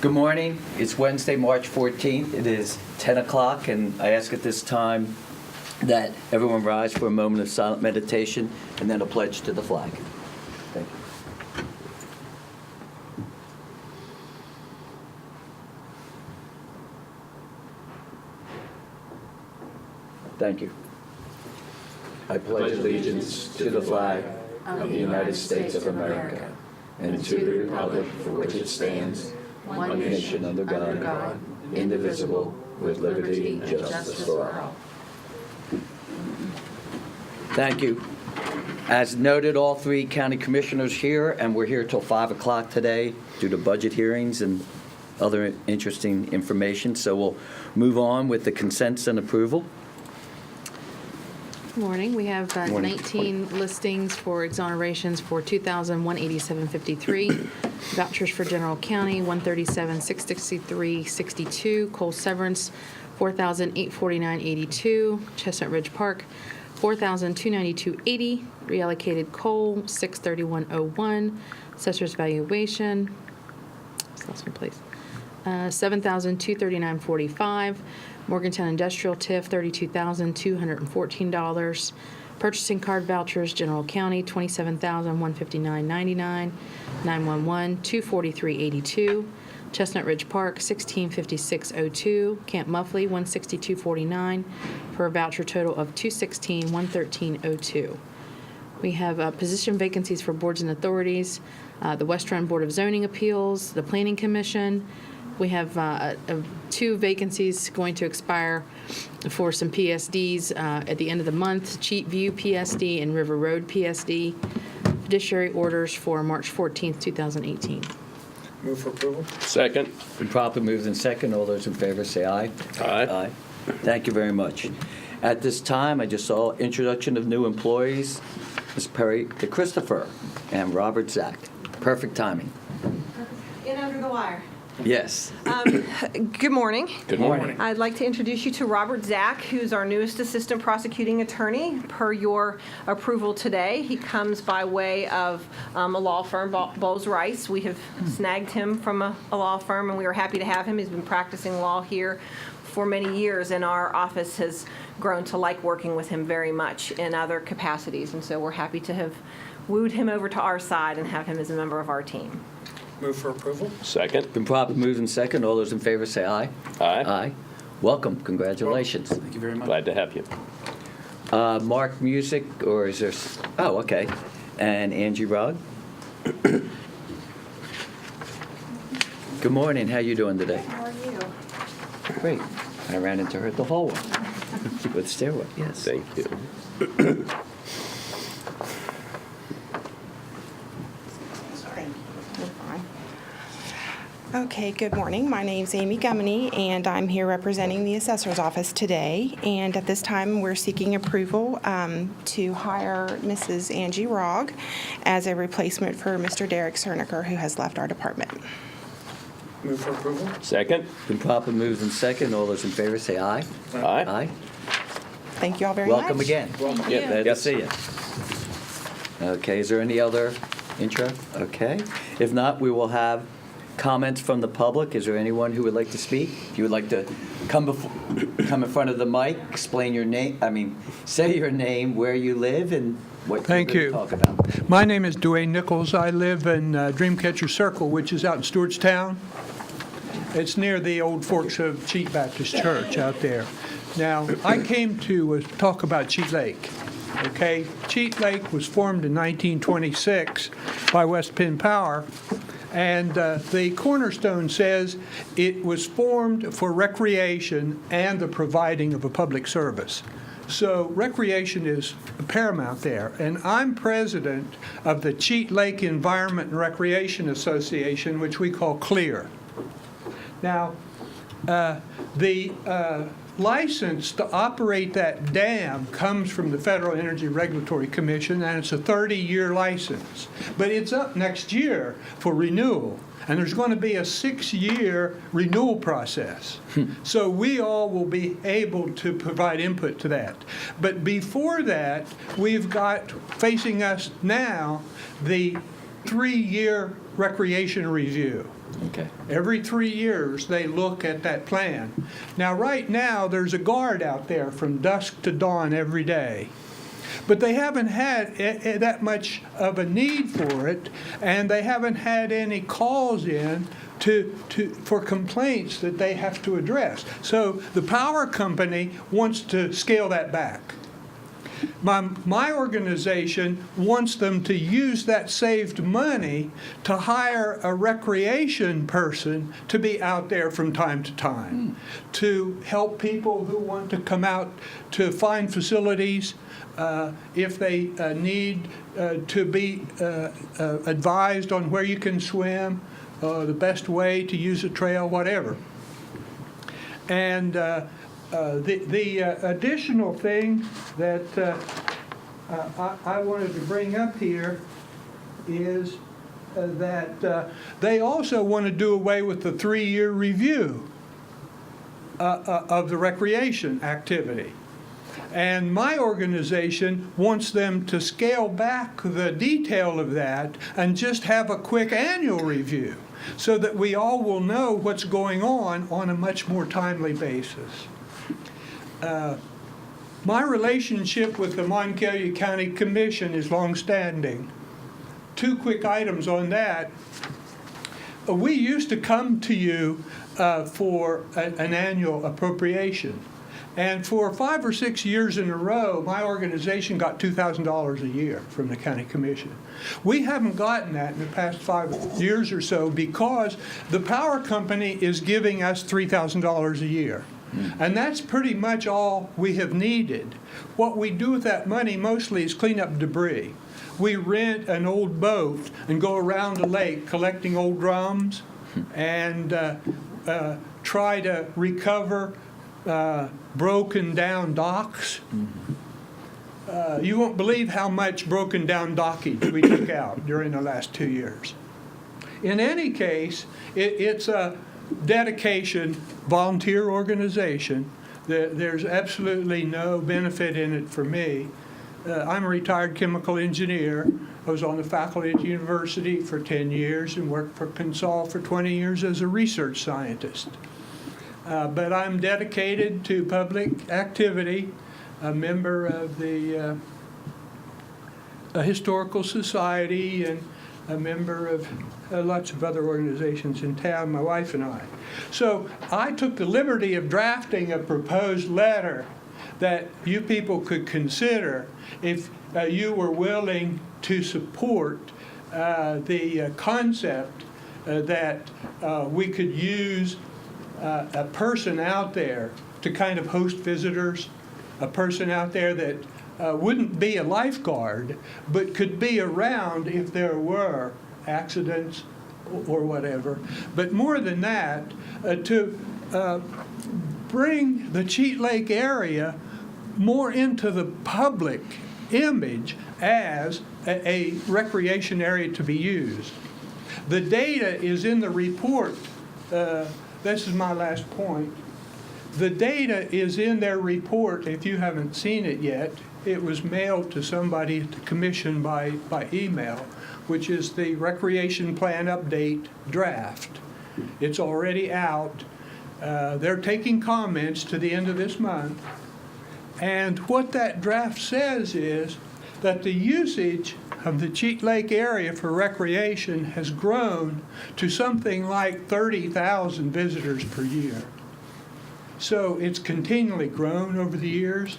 Good morning. It's Wednesday, March 14th. It is 10 o'clock, and I ask at this time that everyone rise for a moment of silent meditation and then a pledge to the flag. Thank you. Thank you. I pledge allegiance to the flag of the United States of America and to the republic for which it stands, one nation under God, indivisible, with liberty and justice for all. Thank you. As noted, all three county commissioners here, and we're here till 5 o'clock today due to budget hearings and other interesting information. So we'll move on with the consents and approval. Good morning. We have Morning. 19 listings for exonerations for $2,187.53. Vouchers for General County, $137,663.62. Coal severance, $4,849.82. Chestnut Ridge Park, $4,292.80. Reallocated coal, $631.01. Assessor's valuation, lost my place. $7,239.45. Morgantown Industrial TIF, $32,214. Purchasing card vouchers, General County, $27,159.99. 911, $243.82. Chestnut Ridge Park, $1656.02. Camp Muffley, $162.49, for a voucher total of $216,113.02. We have position vacancies for boards and authorities, the West Run Board of Zoning Appeals, the Planning Commission. We have 2 vacancies going to expire for some PSDs at the end of the month, Cheat View PSD and River Road PSD. Judiciary orders for March 14th, 2018. Move for approval. Second. Been properly moved in second. All those in favor say aye. Aye. Thank you very much. At this time, I just saw introduction of new employees, Ms. Perry DeChristopher and Robert Zach. Perfect timing. In under the wire. Yes. Good morning. Good morning. I'd like to introduce you to Robert Zach, who's our newest assistant prosecuting attorney, per your approval today. He comes by way of a law firm, Bowles Rice. We have snagged him from a law firm, and we are happy to have him. He's been practicing law here for many years, and our office has grown to like working with him very much in other capacities. And so we're happy to have wooed him over to our side and have him as a member of our team. Move for approval. Second. Been properly moved in second. All those in favor say aye. Aye. Aye. Welcome. Congratulations. Thank you very much. Glad to have you. Mark Music, or is there? Oh, okay. And Angie Rogg. Good morning. How you doing today? How are you? Great. I ran into her at the hallway with stairway. Yes. Thank you. Okay, good morning. My name's Amy Gummany, and I'm here representing the Assessor's Office today. And at this time, we're seeking approval to hire Mrs. Angie Rogg as a replacement for Mr. Derek Cerniker, who has left our department. Move for approval. Second. Been properly moved in second. All those in favor say aye. Aye. Aye. Thank you all very much. Welcome again. Welcome. Yeah, Glad to yes. see you. Okay, is there any other intro? Okay. If not, we will have comments from the public. Is there anyone who would like to speak? If you would like to come in front of the mic, explain your name, say your name, where you live, and what Thank you're you. going to talk about. My name is Dwayne Nichols. I live in Dreamcatcher Circle, which is out in Stewartstown. It's near the old Forks of Cheat Baptist Church out there. Now, I came to talk about Cheat Lake. Okay, Cheat Lake was formed in 1926 by West Penn Power. And the cornerstone says it was formed for recreation and the providing of a public service. So recreation is paramount there. And I'm president of the Cheat Lake Environment and Recreation Association, which we call CLEAR. Now, the license to operate that dam comes from the Federal Energy Regulatory Commission, and it's a 30-year license. But it's up next year for renewal, and there's going to be a 6-year renewal process. So we all will be able to provide input to that. But before that, we've got facing us now the 3-year recreation review. Okay. Every 3 years, they look at that plan. Now, right now, there's a guard out there from dusk to dawn every day. But they haven't had that much of a need for it, and they haven't had any calls in for complaints that they have to address. So the power company wants to scale that back. My organization wants them to use that saved money to hire a recreation person to be out there from time to time, to help people who want to come out to find facilities, if they need to be advised on where you can swim, the best way to use a trail, whatever. And the additional thing that I wanted to bring up here is that they also want to do away with the 3-year review of the recreation activity. And my organization wants them to scale back the detail of that and just have a quick annual review so that we all will know what's going on a much more timely basis. My relationship with the Monongalia County Commission is longstanding. 2 quick items on that. We used to come to you for an annual appropriation. And for 5 or 6 years in a row, my organization got $2,000 a year from the county commission. We haven't gotten that in the past 5 years or so because the power company is giving us $3,000 a year. And that's pretty much all we have needed. What we do with that money mostly is clean up debris. We rent an old boat and go around the lake collecting old drums and try to recover broken down docks. You won't believe how much broken down dockage we took out during the last 2 years. In any case, it's a dedication, volunteer organization. There's absolutely no benefit in it for me. I'm a retired chemical engineer. I was on the faculty at the university for 10 years and worked for Consol for 20 years as a research scientist. But I'm dedicated to public activity, a member of the Historical Society, and a member of lots of other organizations in town, my wife and I. So I took the liberty of drafting a proposed letter that you people could consider if you were willing to support the concept that we could use a person out there to kind of host visitors, a person out there that wouldn't be a lifeguard, but could be around if there were accidents or whatever. But more than that, to bring the Cheat Lake area more into the public image as a recreation area to be used. The data is in the report. This is my last point. The data is in their report. If you haven't seen it yet, it was mailed to somebody at the commission by email, which is the Recreation Plan Update draft. It's already out. They're taking comments to the end of this month. And what that draft says is that the usage of the Cheat Lake area for recreation has grown to something like 30,000 visitors per year. So it's continually grown over the years.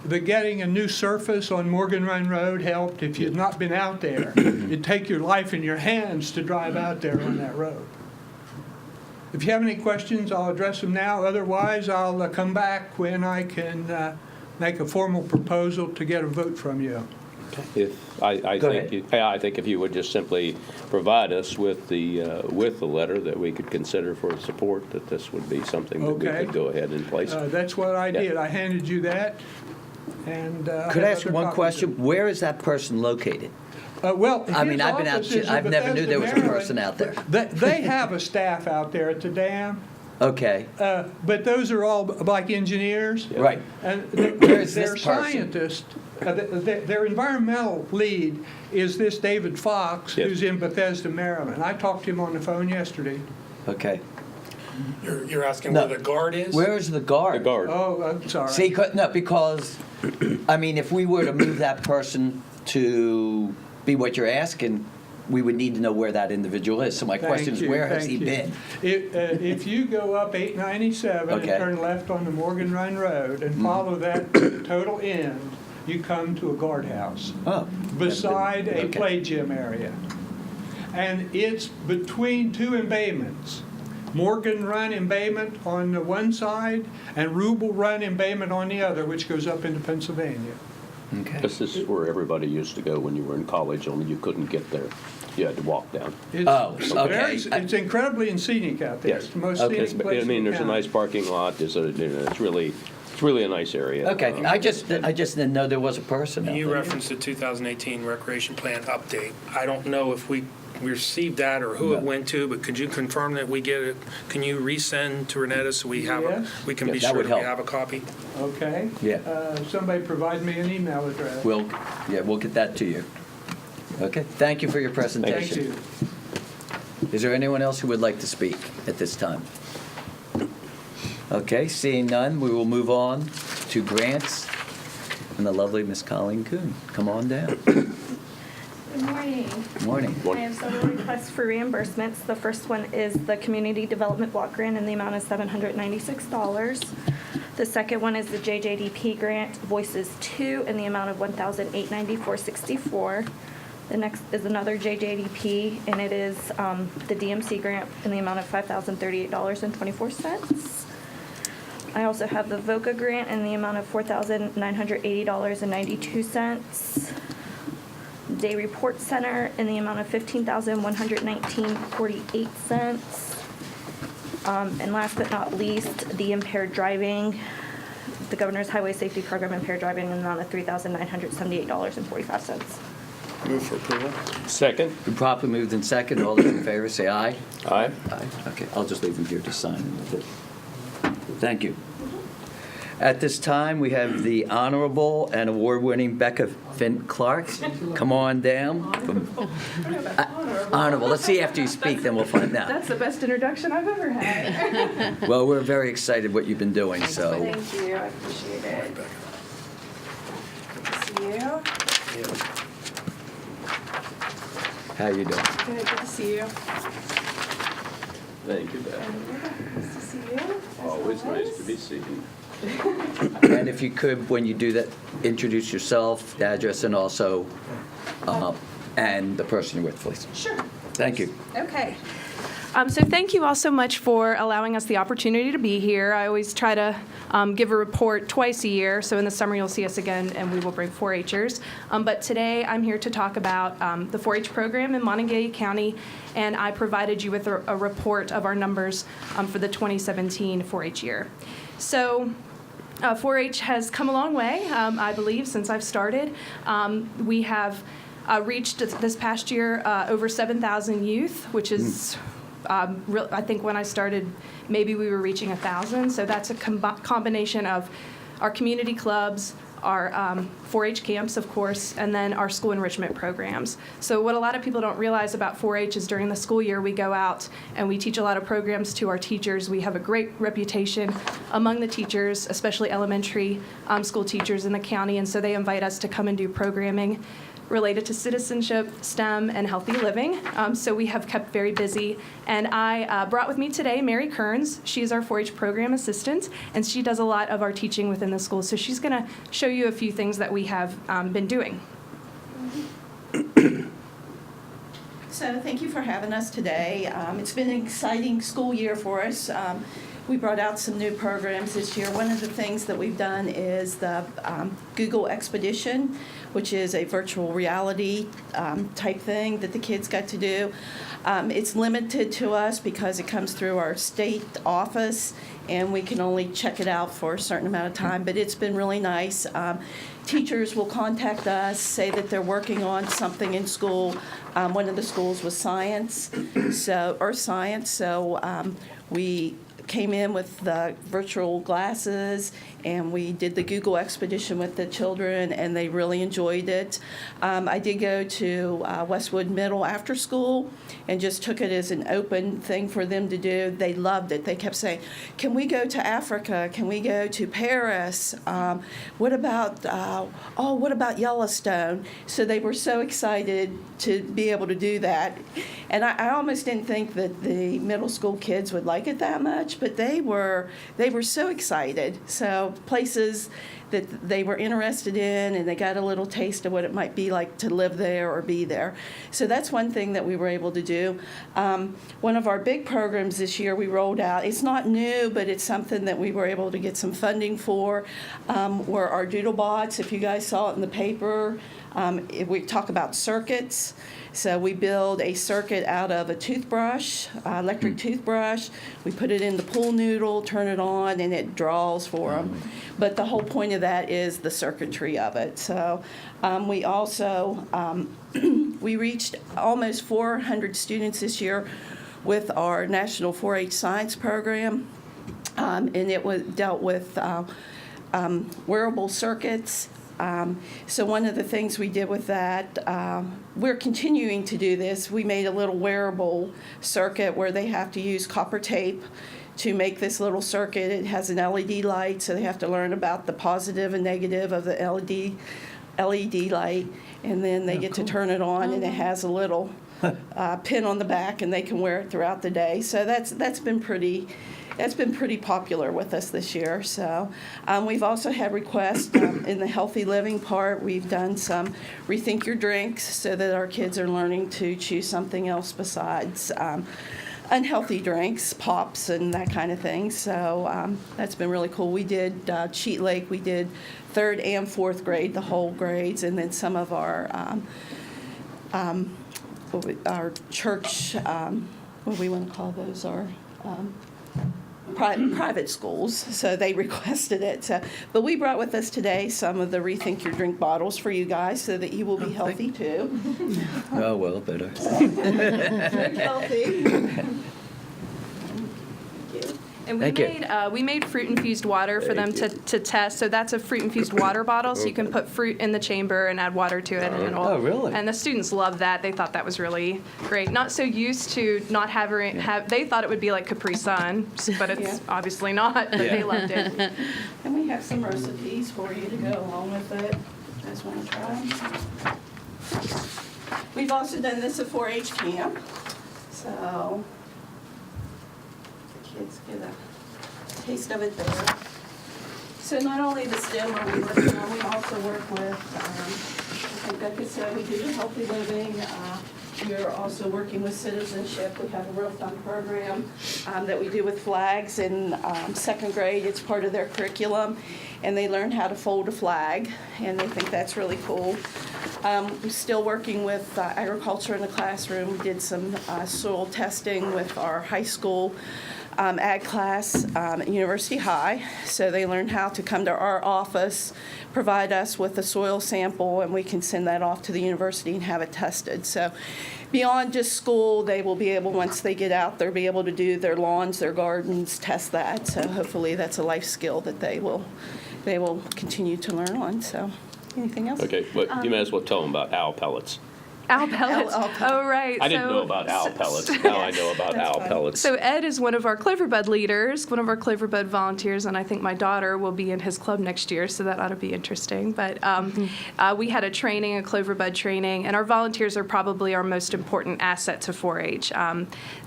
The getting a new surface on Morgan Run Road helped. If you've not been out there, it'd take your life in your hands to drive out there on that road. If you have any questions, I'll address them now. Otherwise, I'll come back when I can make a formal proposal to get a vote from you. I think if you would just simply provide us with the letter that we could consider for support, that this would be something that we could go ahead and place. That's what I did. I handed you that. And could I ask one question? Where is that person located? Well, I mean, I've been out. I've never knew there was a person out there. They have a staff out there at the dam. Okay. But those are all like engineers. Right. And Where is they're this person? scientists Their environmental lead is this David Fox, Yes. who's in Bethesda, Maryland. I talked to him on the phone yesterday. Okay. You're asking No. where the guard is? Where is the guard? The guard. Oh, I'm sorry. See, no, because, I mean, if we were to move that person to be what you're asking, we would need to know where that individual is. So my question is, Thank you, where has he thank you. been? If you go up 897 and Okay. turn left on the Morgan Run Road and follow that to the total end, you come to a guardhouse Oh. beside a Okay. play gym area. And it's between two embayments. Morgan Run embayment on the one side and Rubel Run embayment on the other, which goes up into Pennsylvania. Okay. This is where everybody used to go when you were in college, only you couldn't get there. You had to walk down. It's Oh, very- okay. It's incredibly scenic out there. Yes. It's the most Okay. scenic place I mean, in there's a town. nice parking lot, it's really a nice area. Okay, I just didn't know there was a person out You there. referenced the 2018 Recreation Plan update. I don't know if we received that or who it No. went to, but could you confirm that we get it? Can you resend to Renetta so we have, Yes. we can Yeah, be that sure would that we help. have a copy? Okay. Yeah. Somebody provide me an email address. We'll get that to you. Okay, thank you for your Thank presentation. you. Is there anyone else who would like to speak at this time? Okay, seeing none, we will move on to grants and the lovely Miss Colleen Kuhn. Come on down. Good morning. Morning. I have several requests for reimbursements. The first one is the Community Development Block Grant in the amount of $796. The second one is the JJDP Grant Voices 2 in the amount of $1,894.64. The next is another JJDP, and it is the DMC Grant in the amount of $5,038.24. I also have the VOCA Grant in the amount of $4,980.92. Day Report Center in the amount of $15,119.48. And last but not least, the impaired driving, the Governor's Highway Safety Program impaired driving in the amount of $3,978.45. Move for approval. Second? Been properly moved in second. All those in favor say aye. Aye. Aye. Okay, I'll just leave them here to sign. Thank you. At this time, we have the Honorable and Award-winning Becca Finn Clark. Come on down. Honorable, let's see after you speak, then we'll find out. That's the best introduction I've ever had. Well, we're very excited what you've been doing, so. Thank you, I appreciate it. Good to see you. How you doing? Good to see you. Thank you, Beth. Nice to see you. as Always nice to be seen. And if you could, when you do that, introduce yourself, the address, and also, and the person you're with, please. Sure. Thank you. Okay. So thank you all so much for allowing us the opportunity to be here. I always try to give a report twice a year, so in the summer you'll see us again and we will bring 4-Hers. But today I'm here to talk about the 4-H program in Monongalia County, and I provided you with a report of our numbers for the 2017 4-H year. So 4-H has come a long way, I believe, since I've started. We have reached this past year over 7,000 youth, which is, I think when I started, maybe we were reaching 1,000. So that's a combination of our community clubs, our 4-H camps, of course, and then our school enrichment programs. So what a lot of people don't realize about 4-H is during the school year we go out and we teach a lot of programs to our teachers. We have a great reputation among the teachers, especially elementary school teachers in the county, and so they invite us to come and do programming related to citizenship, STEM, and healthy living. So we have kept very busy. And I brought with me today Mary Kearns. She's our 4-H program assistant, and she does a lot of our teaching within the school. So she's going to show you a few things that we have been doing. So thank you for having us today. It's been an exciting school year for us. We brought out some new programs this year. One of the things that we've done is the Google Expedition, which is a virtual reality type thing that the kids got to do. It's limited to us because it comes through our state office, and we can only check it out for a certain amount of time, but it's been really nice. Teachers will contact us, say that they're working on something in school. One of the schools was science, so earth science, so we came in with the virtual glasses, and we did the Google expedition with the children, and they really enjoyed it. I did go to Westwood Middle after school and just took it as an open thing for them to do. They loved it. They kept saying, can we go to Africa? Can we go to Paris? What about Yellowstone? So they were so excited to be able to do that. And I almost didn't think that the middle school kids would like it that much, but they were so excited. So places that they were interested in, and they got a little taste of what it might be like to live there or be there. So that's one thing that we were able to do. One of our big programs this year we rolled out, it's not new, but it's something that we were able to get some funding for, were our Doodlebots. If you guys saw it in the paper, we talk about circuits. So we build a circuit out of a toothbrush, electric toothbrush. We put it in the pool noodle, turn it on, and it draws for them. But the whole point of that is the circuitry of it. So we also, we reached almost 400 students this year with our National 4-H Science Program. And it dealt with wearable circuits. So one of the things we did with that, we're continuing to do this. We made a little wearable circuit where they have to use copper tape to make this little circuit. It has an LED light, so they have to learn about the positive and negative of the LED light, and then they get to turn it on, and it has a little pin on the back, and they can wear it throughout the day. So that's been pretty popular with us this year. So we've also had requests in the healthy living part. We've done some rethink your drinks so that our kids are learning to choose something else besides unhealthy drinks, pops, and that kind of thing. So that's been really cool. We did Cheat Lake. We did 3rd and 4th grade, the whole grades, and then some of our church, what do we want to call those, our private schools, so they requested it. So, but we brought with us today some of the Rethink Your Drink bottles for you guys so that you will be healthy too. Oh, well, better. Drink healthy. And Thank we made fruit-infused water for them to test. So that's a fruit-infused water bottle, so you can put fruit in the chamber and add water to it. And it'll, Oh, really? And the students loved that. They thought that was really great. Not so used to not having, they thought it would be like Capri Sun, but it's obviously not, but they loved it. And we have some recipes for you to go along with it. You guys want to try? We've also done this at 4-H camp, so the kids get a taste of it there. So not only the STEM are we working on, we also work with, like Becca said, we do the healthy living. We're also working with citizenship. We have a real fun program that we do with flags in 2nd grade. It's part of their curriculum, and they learn how to fold a flag, and they think that's really cool. We're still working with agriculture in the classroom. We did some soil testing with our high school ag class at University High. So they learn how to come to our office, provide us with a soil sample, and we can send that off to the university and have it tested. So beyond just school, they will be able, once they get out, they'll be able to do their lawns, their gardens, test that. So hopefully that's a life skill that they will continue to learn on. So anything else? Okay, but you may as well tell them about owl pellets. Owl pellets. Oh, right. I didn't know about owl pellets. Now I know about owl pellets. So Ed is one of our Cloverbud leaders, one of our Cloverbud volunteers, and I think my daughter will be in his club next year, so that ought to be interesting. But we had a training, a Cloverbud training, and our volunteers are probably our most important asset to 4-H.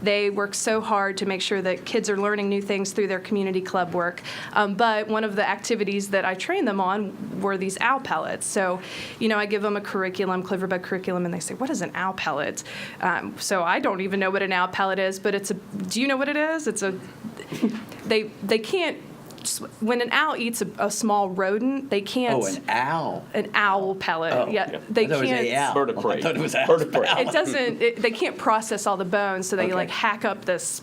They work so hard to make sure that kids are learning new things through their community club work. But one of the activities that I trained them on were these owl pellets. So, I give them a curriculum, Cloverbud curriculum, and they say, what is an owl pellet? So I don't even know what an owl pellet is, but do you know what it is? They can't, when an owl eats a small rodent, they can't. Oh, an owl. An owl pellet. Oh, yeah. yeah. They I thought it was can't. a owl. Bird of prey. I thought it was Bird of prey. It doesn't. They can't process all the bones, so they Okay. hack up this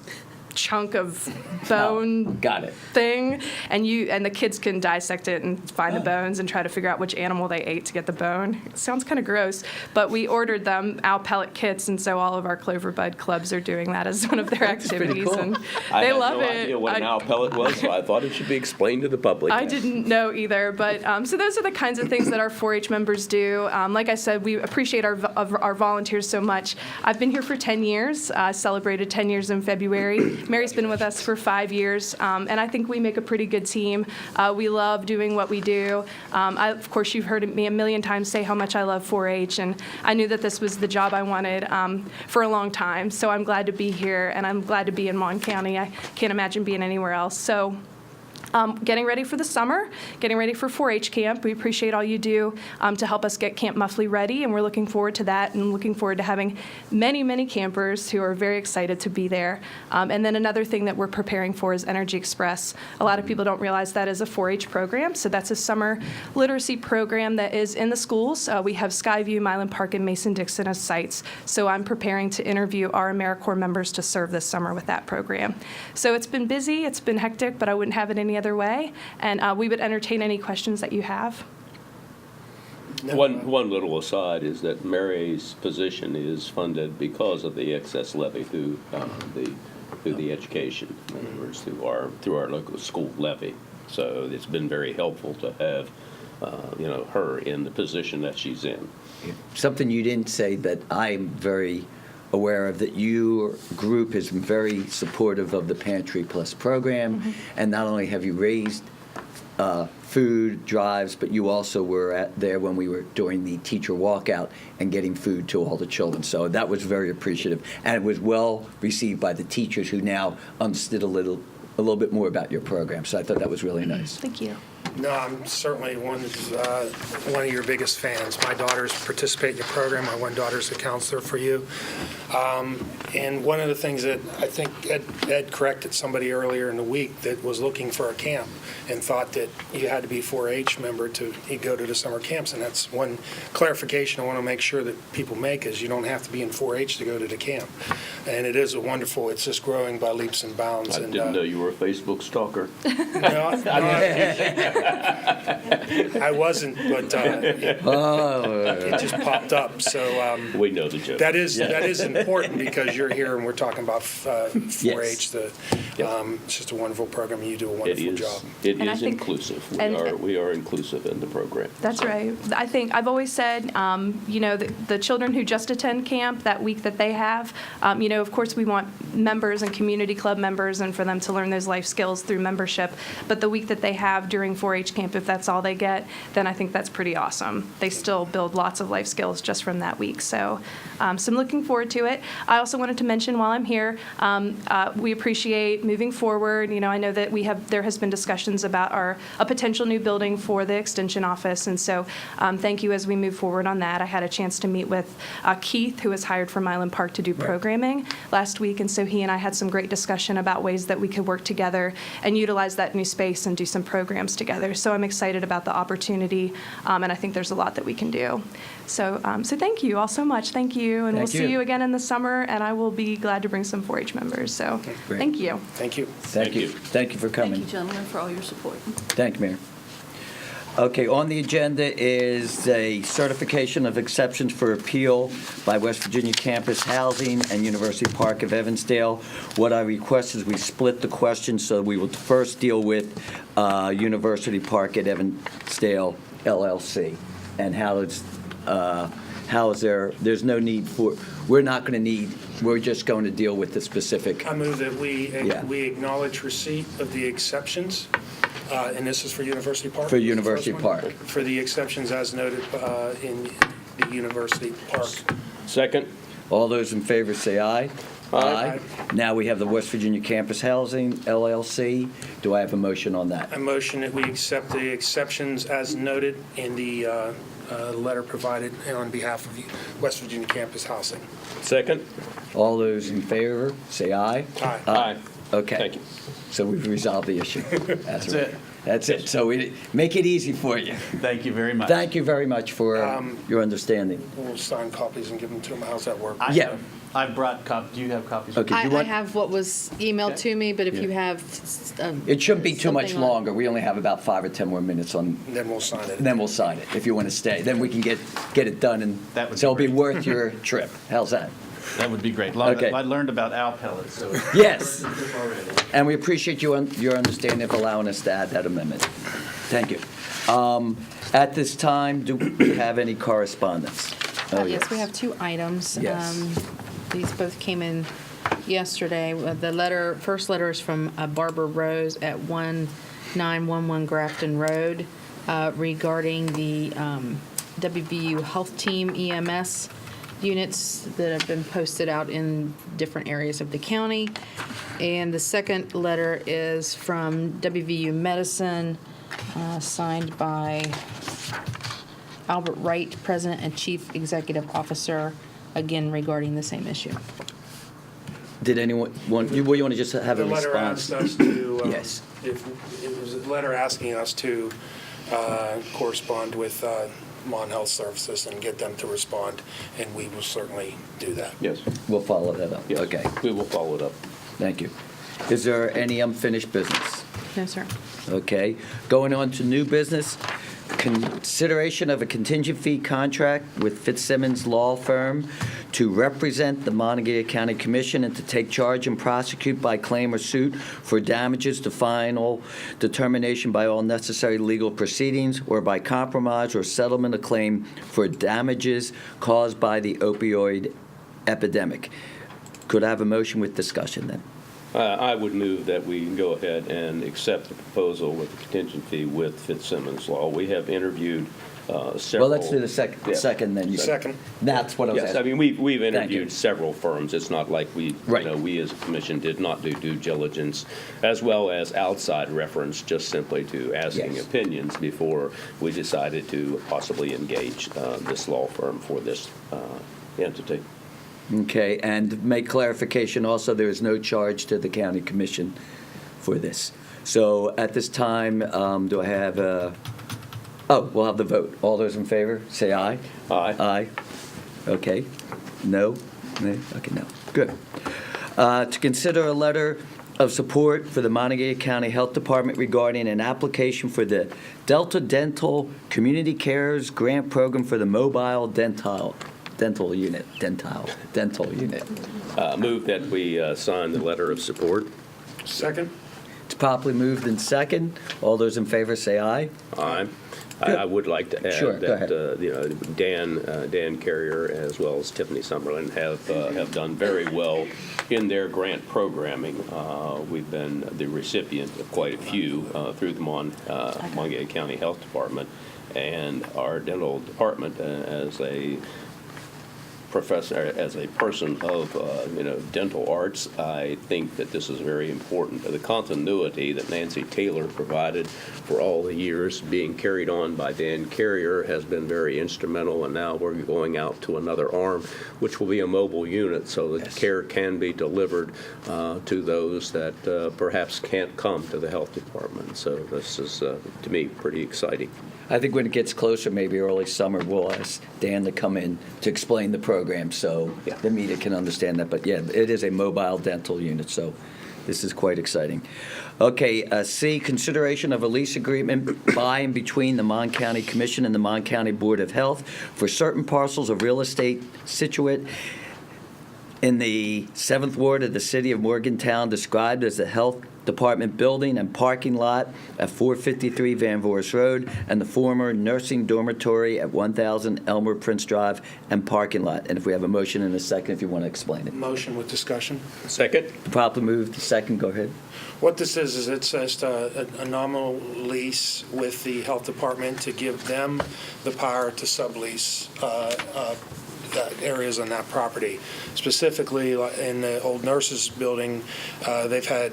chunk of bone Got it. thing, and the kids can dissect it and find the bones and try to figure out which animal they ate to get the bone. It sounds kind of gross, but we ordered them owl pellet kits, and so all of our Clover Bud clubs are doing that as one of their activities, cool. and I they had love no it. idea what an owl pellet was, so I thought it should be explained to the public. I didn't know either, but so those are the kinds of things that our 4-H members do. Like I said, we appreciate our volunteers so much. I've been here for 10 years. Celebrated 10 years in February. Mary's been with us for 5 years, and I think we make a pretty good team. We love doing what we do. Of course, you've heard me a million times say how much I love 4-H, and I knew that this was the job I wanted for a long time. So I'm glad to be here, and I'm glad to be in Mon County. I can't imagine being anywhere else. So. Getting ready for the summer, getting ready for 4-H camp. We appreciate all you do to help us get Camp Muffley ready, and we're looking forward to that and looking forward to having many, many campers who are very excited to be there. And then another thing that we're preparing for is Energy Express. A lot of people don't realize that is a 4-H program, so that's a summer literacy program that is in the schools. We have Skyview, Milan Park, and Mason-Dixon as sites, so I'm preparing to interview our AmeriCorps members to serve this summer with that program. So it's been busy, it's been hectic, but I wouldn't have it any other way, and we would entertain any questions that you have. One little aside is that Mary's position is funded because of the excess levy through the education, in other words, through our local school levy. So it's been very helpful to have her in the position that she's in. Something you didn't say that I'm very aware of, that your group has been very supportive of the Pantry Plus program, and not only have you raised food drives, but you also were there when we were doing the teacher walkout and getting food to all the children. So that was very appreciative, and it was well received by the teachers who now understood a little bit more about your program. So I thought that was really nice. Thank you. No, I'm certainly one of your biggest fans. My daughters participate in your program. My one daughter's a counselor for you. And one of the things that I think Ed corrected somebody earlier in the week that was looking for a camp and thought that you had to be 4-H member to go to the summer camps. And that's one clarification I want to make sure that people make, is you don't have to be in 4-H to go to the camp. And it is it's just growing by leaps and bounds. I didn't know you were a Facebook stalker. No, I wasn't, but it just popped up. So We know the joke. that is important, because you're here and we're talking about 4-H. Yes. It's just a wonderful program, and you do a wonderful job. It And I is think- inclusive. and- We are inclusive in the program. That's right. I think I've always said, the children who just attend camp that week that they have, of course we want members and community club members and for them to learn those life skills through membership. But the week that they have during 4-H camp, if that's all they get, then I think that's pretty awesome. They still build lots of life skills just from that week. So I'm looking forward to it. I also wanted to mention while I'm here, we appreciate moving forward. I know that there has been discussions about a potential new building for the Extension office, and so thank you as we move forward on that. I had a chance to meet with Keith, who was hired from Milan Park to do programming last week, and so he and I had some great discussion about ways that we could work together and utilize that new space and do some programs together. So I'm excited about the opportunity, and I think there's a lot that we can do. So thank you all so much. Thank you, and we'll Thank you. see you again in the summer, and I will be glad to bring some 4-H members. So Great. thank you. Thank you. Thank you. Thank you for coming. Thank you, gentlemen, for all your support. Thank you, Mayor. Okay, on the agenda is a certification of exceptions for appeal by West Virginia Campus Housing and University Park of Evansdale. What I request is we split the question, so we will first deal with University Park at Evansdale LLC, and how is there's no need for, we're just going to deal with the specific. I move that Yeah. we acknowledge receipt of the exceptions, and this is for University Park? For University First one? Park. For the exceptions as noted in the University Park. Second? All those in favor say aye. Aye. Now we have the West Virginia Campus Housing LLC. Do I have a motion on that? I motion that we accept the exceptions as noted in the letter provided on behalf of West Virginia Campus Housing. Second? All those in favor say aye. Aye. Aye. Okay. Thank you. So we've resolved the issue. That's it. That's it. So we make it easy for you. Thank you very much. Thank you very much for your understanding. We'll sign copies and give them to them. How's that work? Yeah. I brought do you have copies? Okay. I you want- have what was emailed to me, but if you have. It shouldn't be too much something on- longer. We only have about 5 or 10 more minutes on, Then we'll sign it. and then we'll sign it, if you want to stay. Then we can get it done, and That would so it'll be be great. worth your trip. How's that? That would be great. Okay. I learned about owl pellets, so. Yes. Already. And we appreciate your understanding of allowing us to add that amendment. Thank you. At this time, do we have any correspondence? Oh, Yes, we have 2 items. Yes. These both came in yesterday. The first letter is from Barbara Rose at 1911 Grafton Road regarding the WVU Health Team EMS units that have been posted out in different areas of the county. And the second letter is from WVU Medicine, signed by Albert Wright, President and Chief Executive Officer, again regarding the same issue. Did anyone want, you want to just have a The letter response? asked us to, Yes. it was a letter asking us to correspond with Mon Health Services and get them to respond, and we will certainly do that. Yes. We'll follow that up. Yes. Okay, We will follow it up. thank you. Is there any unfinished business? No, sir. Okay, going on to new business, consideration of a contingent fee contract with Fitzsimmons Law Firm to represent the Monongalia County Commission and to take charge and prosecute by claim or suit for damages to final determination by all necessary legal proceedings or by compromise or settlement of claim for damages caused by the opioid epidemic. Could I have a motion with discussion then? I would move that we go ahead and accept the proposal with the contingency fee with Fitzsimmons Law. We have interviewed several. Well, let's do the Yeah. second then. Second. That's what I was Yes, asking. I mean, we've you. interviewed several firms. It's not like Right. we as a commission did not do due diligence, as well as outside reference, just simply to asking Yes. opinions before we decided to possibly engage this law firm for this entity. Okay, and make clarification also, there is no charge to the county commission for this. So at this time, do I have we'll have the vote. All those in favor, say aye. Aye. Aye. Okay. No? Nay? Okay, no. Good. To consider a letter of support for the Monongalia County Health Department regarding an application for the Delta Dental Community Cares Grant Program for the Mobile Dental Unit. Move that we sign the letter of support. Second? It's properly moved in second. All those in favor say aye. Aye. Good. I would like to Sure, add go ahead. that Dan Carrier as well as Tiffany Summerlin have done very well in their grant programming. We've been the recipient of quite a few through the Monongalia County Health Department, and our dental department as a professor, as a person of dental arts, I think that this is very important. The continuity that Nancy Taylor provided for all the years being carried on by Dan Carrier has been very instrumental, and now we're going out to another arm, which will be a mobile unit, so that care can be delivered to those that perhaps can't come to the health department. So this is, to me, pretty exciting. I think when it gets closer, maybe early summer, we'll ask Dan to come in to explain the program so Yeah. the media can understand that. But yeah, it is a mobile dental unit, so this is quite exciting. Okay, C, consideration of a lease agreement by and between the Mon County Commission and the Mon County Board of Health for certain parcels of real estate situate in the 7th Ward of the City of Morgantown, described as the Health Department building and parking lot at 453 Van Voorst Road and the former nursing dormitory at 1000 Elmer Prince Drive and parking lot. And if we have a motion in a second, if you want to explain it. Motion with discussion. Second? Properly moved, second, go ahead. What this is it's just a nominal lease with the health department to give them the power to sublease areas on that property. Specifically, in the old nurses building, they've had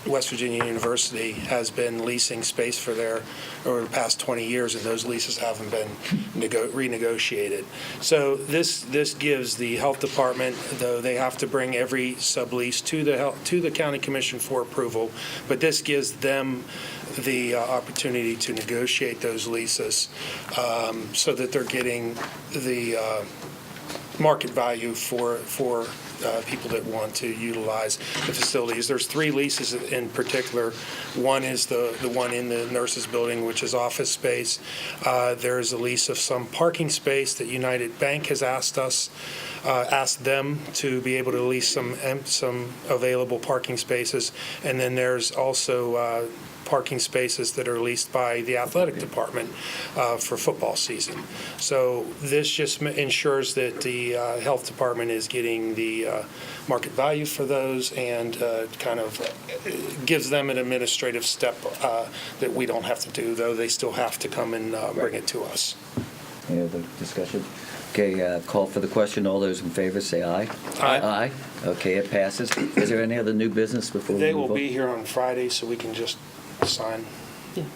West Virginia University has been leasing space for there over the past 20 years, and those leases haven't been renegotiated. So this gives the health department, though they have to bring every sublease to the county commission for approval, but this gives them the opportunity to negotiate those leases so that they're getting the market value for people that want to utilize the facilities. There's 3 leases in particular. One is the one in the nurses building, which is office space. There's a lease of some parking space that United Bank has asked them to be able to lease some available parking spaces. And then there's also parking spaces that are leased by the athletic department for football season. So this just ensures that the health department is getting the market value for those and kind of gives them an administrative step that we don't have to do, though they still have to come and bring it to us. Any other discussion? Okay, call for the question. All those in favor say aye. Aye. Aye. Okay, it passes. Is there any other new business before we They move will on? be here on Friday, so we can just sign.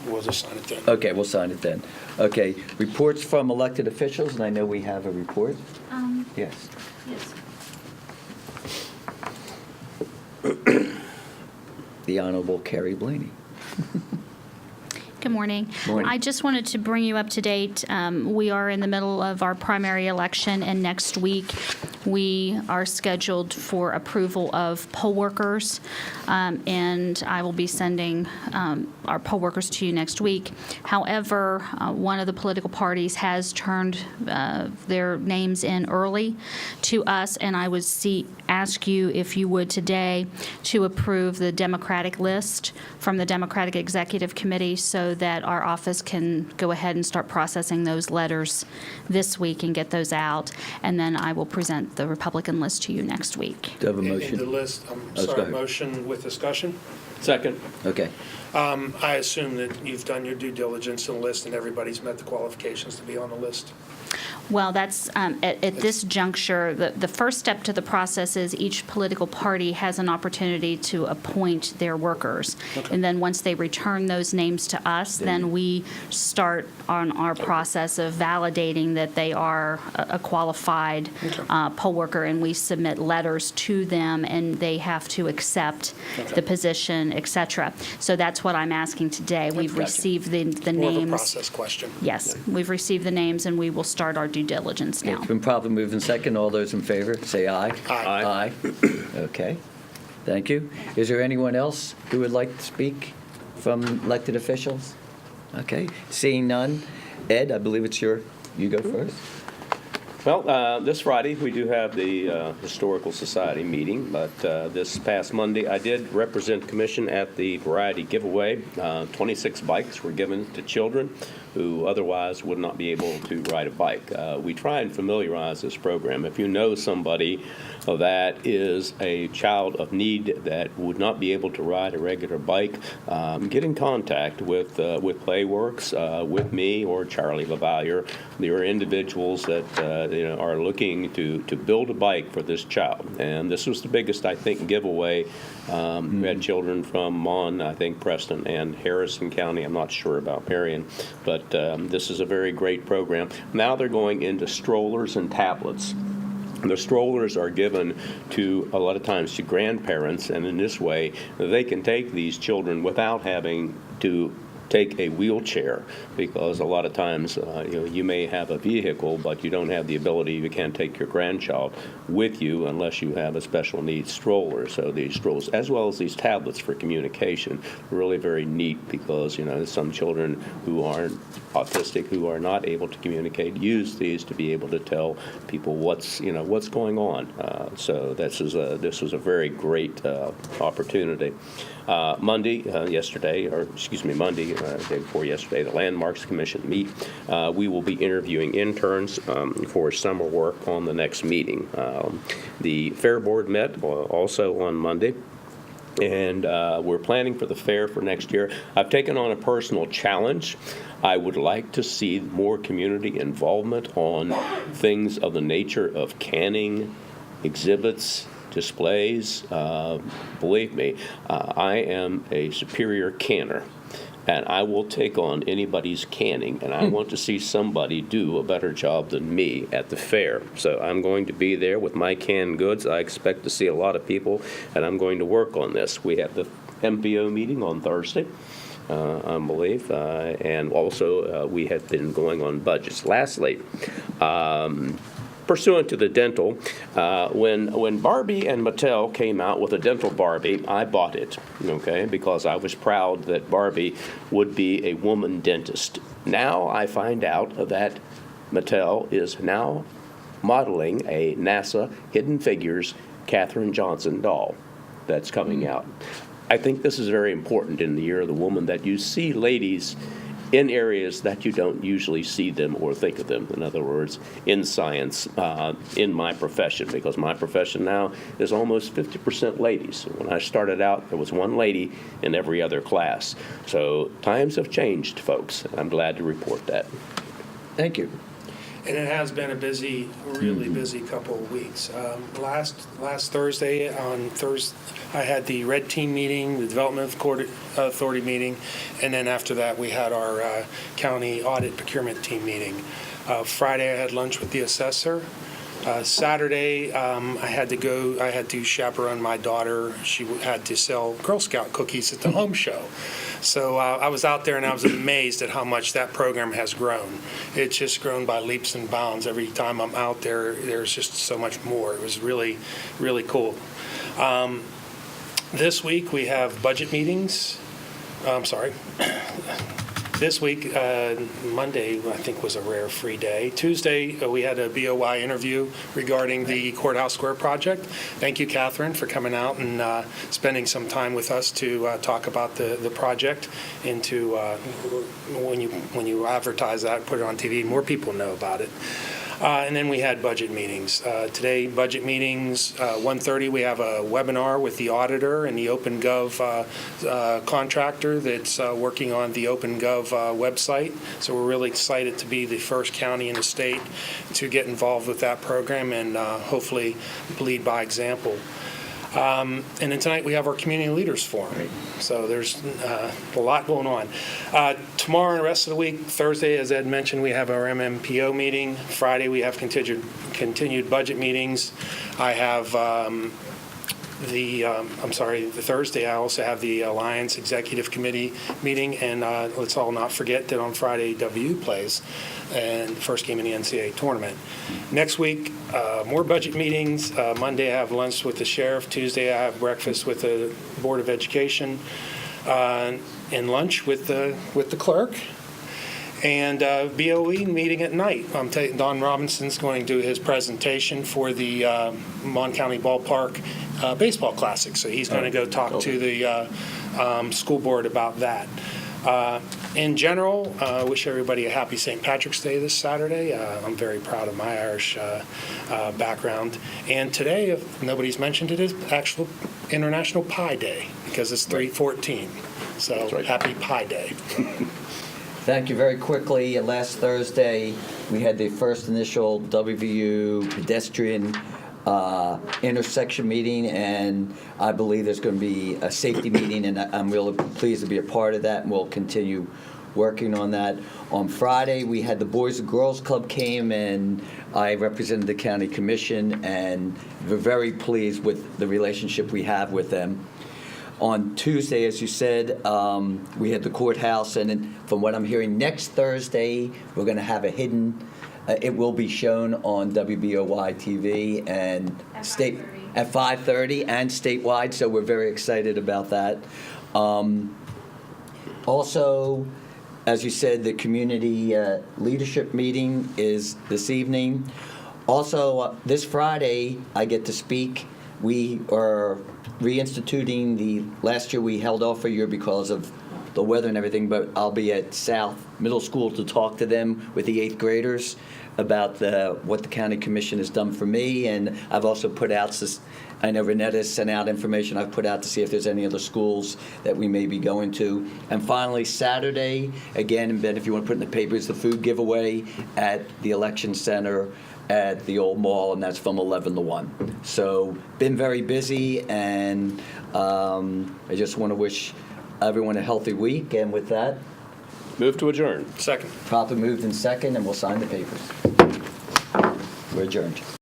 We'll just sign it then. Okay, we'll sign it then. Okay, reports from elected officials, and I know we have a report. Yes. Yes. The Honorable Carrie Blaney. Good morning. Morning. I just wanted to bring you up to date. We are in the middle of our primary election, and next week we are scheduled for approval of poll workers, and I will be sending our poll workers to you next week. However, one of the political parties has turned their names in early to us, and I would ask you if you would today to approve the Democratic list from the Democratic Executive Committee so that our office can go ahead and start processing those letters this week and get those out. And then I will present the Republican list to you next week. Do you have a And motion? the list, go sorry, ahead. motion with discussion? Second. Okay. I assume that you've done your due diligence on the list and everybody's met the qualifications to be on the list. Well, that's, at this juncture, the first step to the process is each political party has an opportunity to appoint their workers. And then once they return those names to us, then we start on our process of validating that they are a qualified poll worker, and we submit letters to them, and they have to accept the position, et cetera. So that's what I'm asking today. We've Gotcha. received the More of a names. process question. Yes, we've received the names, and we will start our due diligence now. It's been properly moved and second. All those in favor, say aye. Aye. Aye. Okay. Thank you. Is there anyone else who would like to speak from elected officials? Okay. Seeing none. Ed, I believe it's you go first. Well, this Friday, we do have the Historical Society meeting, but this past Monday, I did represent the commission at the variety giveaway. 26 bikes were given to children who otherwise would not be able to ride a bike. We try and familiarize this program. If you know somebody that is a child of need that would not be able to ride a regular bike, get in contact with Playworks, with me or Charlie LaValliere. There are individuals that are looking to build a bike for this child. And this was the biggest, I think, giveaway. We had children from Mon, I think Preston, and Harrison County. I'm not sure about Marion. But this is a very great program. Now they're going into strollers and tablets. The strollers are given to, a lot of times, to grandparents, and in this way, they can take these children without having to take a wheelchair, because a lot of times you may have a vehicle, but you don't have the ability, you can't take your grandchild with you unless you have a special needs stroller. So these strollers, as well as these tablets for communication, are really very neat, because some children who aren't autistic, who are not able to communicate, use these to be able to tell people what's going on. So this was a very great opportunity. Monday, day before yesterday, the Landmarks Commission meet. We will be interviewing interns for summer work on the next meeting. The Fair Board met also on Monday. And we're planning for the fair for next year. I've taken on a personal challenge. I would like to see more community involvement on things of the nature of canning, exhibits, displays. Believe me, I am a superior canner, and I will take on anybody's canning, and I want to see somebody do a better job than me at the fair. So I'm going to be there with my canned goods. I expect to see a lot of people, and I'm going to work on this. We have the MPO meeting on Thursday, I believe, and also we have been going on budgets. Lastly, pursuant to the dental, when Barbie and Mattel came out with a dental Barbie, I bought it, okay, because I was proud that Barbie would be a woman dentist. Now I find out that Mattel is now modeling a NASA Hidden Figures Katherine Johnson doll that's coming out. I think this is very important in the Year of the Woman, that you see ladies in areas that you don't usually see them or think of them. In other words, in science, in my profession, because my profession now is almost 50% ladies. When I started out, there was one lady in every other class. So times have changed, folks. I'm glad to report that. Thank you. And it has been a busy, really busy couple of weeks. Last Thursday, I had the Red Team meeting, the Development Authority meeting, and then after that, we had our County Audit Procurement Team meeting. Friday, I had lunch with the assessor. Saturday, I had to chaperone my daughter. She had to sell Girl Scout cookies at the home show. So I was out there and I was amazed at how much that program has grown. It's just grown by leaps and bounds. Every time I'm out there, there's just so much more. It was really, really cool. This week we have budget meetings. This week, Monday, I think, was a rare free day. Tuesday, we had a BOI interview regarding the Courthouse Square project. Thank you, Catherine, for coming out and spending some time with us to talk about the project. And to when you advertise that, put it on TV, more people know about it. And then we had budget meetings. Today, budget meetings, 1:30, we have a webinar with the auditor and the OpenGov contractor that's working on the OpenGov website. So we're really excited to be the first county in the state to get involved with that program and hopefully lead by example. And then tonight we have our Community Leaders Forum. So there's a lot going on. Tomorrow and the rest of the week, Thursday, as Ed mentioned, we have our MMPO meeting. Friday, we have continued budget meetings. I have the Thursday, I also have the Alliance Executive Committee meeting. And let's all not forget that on Friday, WU plays and the first game in the NCAA tournament. Next week, more budget meetings. Monday, I have lunch with the sheriff. Tuesday, I have breakfast with the Board of Education and lunch with the clerk. And BOE meeting at night. Don Robinson's going to do his presentation for the Mon County Ballpark Baseball Classic. So he's going to go talk to the school board about that. In general, I wish everybody a happy St. Patrick's Day this Saturday. I'm very proud of my Irish background. And today, if nobody's mentioned it, is actual International Pie Day because it's 3/14. So happy Pie Day. Thank you. Very quickly, last Thursday, we had the first initial WVU pedestrian intersection meeting, and I believe there's going to be a safety meeting, and I'm really pleased to be a part of that, and we'll continue working on that. On Friday, we had the Boys and Girls Club came, and I represented the county commission, and we're very pleased with the relationship we have with them. On Tuesday, as you said, we had the courthouse, and then from what I'm hearing, next Thursday, we're going to have a hidden, it will be shown on WBOY TV and state at 5:30 and statewide, so we're very excited about that. Also, as you said, the community leadership meeting is this evening. Also, this Friday, I get to speak. We are reinstituting last year we held off a year because of the weather and everything, but I'll be at South Middle School to talk to them with the 8th graders about what the county commission has done for me, and I've also put out, I know Renetta sent out information I've put out to see if there's any other schools that we may be going to. And finally, Saturday, again, and Ben, if you want to put in the papers, the food giveaway at the election center at the old mall, and that's from 11 to 1. So been very busy, and I just want to wish everyone a healthy week, and with that, move to adjourn. Second. Properly moved in second, and we'll sign the papers. We're adjourned.